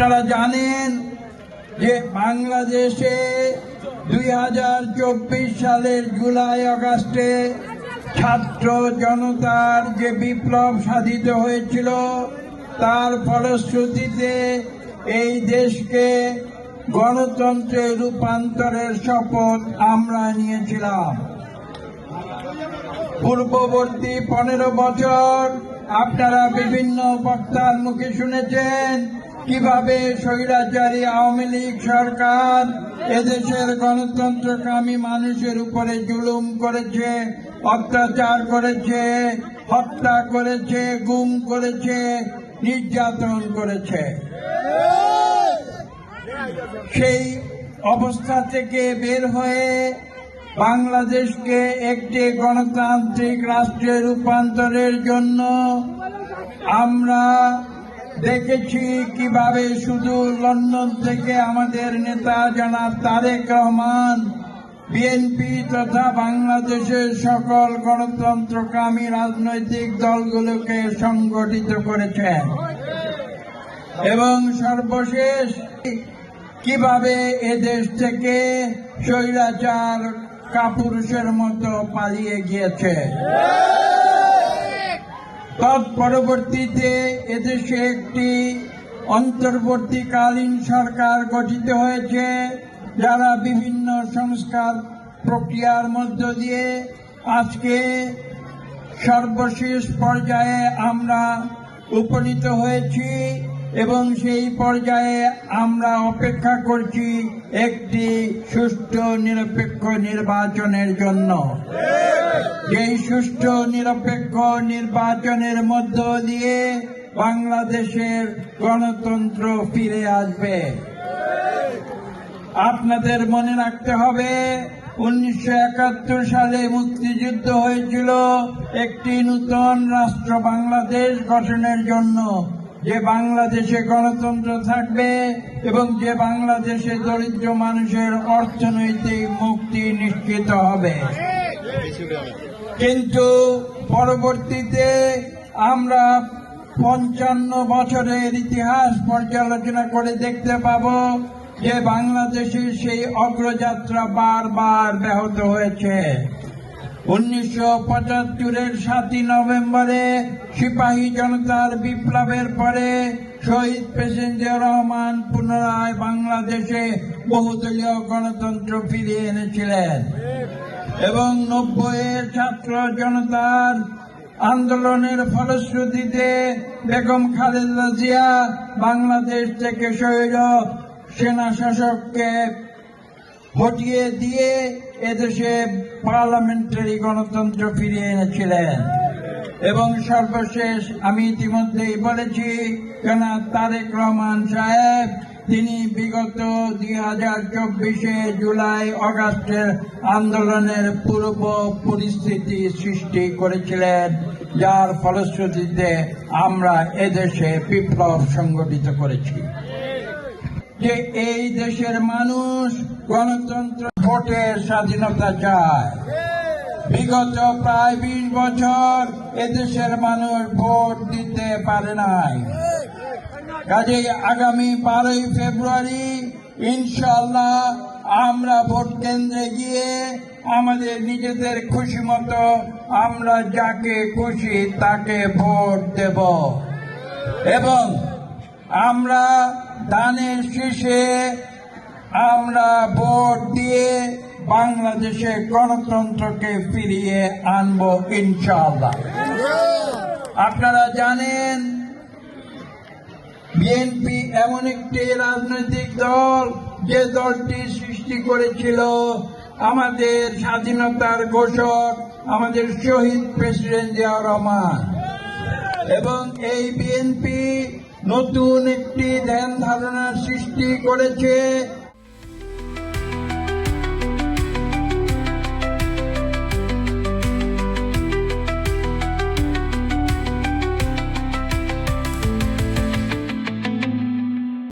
আপনারা জানেন যে বাংলাদেশে 2024 সালের জুলাই আগস্টে ছাত্র জনতার যে বিপ্লব সাধিত হয়েছিল তার ফলশ্রুতিতে এই দেশকে গণতন্ত্রে রূপান্তরের শপথ আমরা নিয়েছিলাম। পূর্ববর্তী 15 বছর আপনারা বিভিন্ন বক্তার মুখে শুনেছেন কিভাবে স্বৈরাচারী আওয়ামী লীগ সরকার এদেশের গণতন্ত্রকামী মানুষের উপরে জুলুম করেছে, অত্যাচার করেছে, হত্যা করেছে, গুম করেছে, নির্যাতন করেছে। সেই অবস্থা থেকে বের হয়ে বাংলাদেশকে একটি গণতান্ত্রিক রাষ্ট্রে রূপান্তরের জন্য আমরা দেখেছি কিভাবে শুধু লন্ডন থেকে আমাদের নেতা জনাব তারেক রহমান বিএনপি তথা বাংলাদেশের সকল গণতন্ত্রকামী রাজনৈতিক দলগুলোকে সংগঠিত করেছেন এবং সর্বশেষ কিভাবে এদেশ থেকে স্বৈরাচার কাপুরুষের মতো পালিয়ে গিয়েছে। তৎপরবর্তীতে এদেশে একটি অন্তর্বর্তীকালীন সরকার গঠিত হয়েছে যারা বিভিন্ন সংস্কার প্রক্রিয়ার মধ্য দিয়ে আজকে সর্বশেষ পর্যায়ে আমরা উপনীত হয়েছি এবং সেই পর্যায়ে আমরা অপেক্ষা করছি একটি সুষ্ঠু নিরপেক্ষ নির্বাচনের জন্য। এই সুষ্ঠু নিরপেক্ষ নির্বাচনের মধ্য দিয়ে বাংলাদেশের গণতন্ত্র ফিরে আসবে। আপনাদের মনে রাখতে হবে 1971 সালে মুক্তিযুদ্ধ হয়েছিল একটি নূতন রাষ্ট্র বাংলাদেশ গঠনের জন্য, যে বাংলাদেশে গণতন্ত্র থাকবে এবং যে বাংলাদেশে দরিদ্র মানুষের অর্থনৈতিক মুক্তি নিশ্চিত হবে। কিন্তু পরবর্তীতে আমরা 55 বছরের ইতিহাস পর্যালোচনা করে দেখতে পাব যে বাংলাদেশের সেই অগ্রযাত্রা বারবার ব্যাহত হয়েছে। 1975-এর 7 নভেম্বরে সিপাহী জনতার বিপ্লবের পরে শহীদ প্রেসিডেন্ট জিয়াউর রহমান পুনরায় বাংলাদেশে বহুদলীয় গণতন্ত্র ফিরিয়ে এনেছিলেন এবং 90-এর ছাত্র জনতার আন্দোলনের ফলশ্রুতিতে বেগম খালেদা জিয়া বাংলাদেশ থেকে স্বৈর সেনা শাসককে হটিয়ে দিয়ে এদেশে পার্লামেন্টারি গণতন্ত্র ফিরিয়ে এনেছিলেন এবং সর্বশেষ আমি ইতিমধ্যেই বলেছি জনাব তারেক রহমান সাহেব তিনি বিগত 2024-এ জুলাই আগস্টের আন্দোলনের পূর্ব পরিস্থিতি সৃষ্টি করেছিলেন, যার ফলশ্রুতিতে আমরা এদেশে বিপ্লব সংগঠিত করেছি। যে এই দেশের মানুষ গণতন্ত্র ভোটের স্বাধীনতা চায়। বিগত প্রায় 20 বছর এদেশের মানুষ ভোট দিতে পারে নাই। কাজেই আগামী 12 ফেব্রুয়ারি ইনশাআল্লাহ আমরা ভোট কেন্দ্রে গিয়ে আমাদের নিজেদের খুশি মতো আমরা যাকে খুশি তাকে ভোট দেব এবং আমরা ধানের শীষে আমরা ভোট দিয়ে বাংলাদেশে গণতন্ত্রকে ফিরিয়ে আনব ইনশাআল্লাহ। আপনারা জানেন বিএনপি এমন একটি রাজনৈতিক দল যে দলটি সৃষ্টি করেছিল আমাদের স্বাধীনতার ঘোষক আমাদের শহীদ প্রেসিডেন্ট জিয়াউর রহমান এবং এই বিএনপি নতুন একটি ধ্যান ধারণার সৃষ্টি করেছে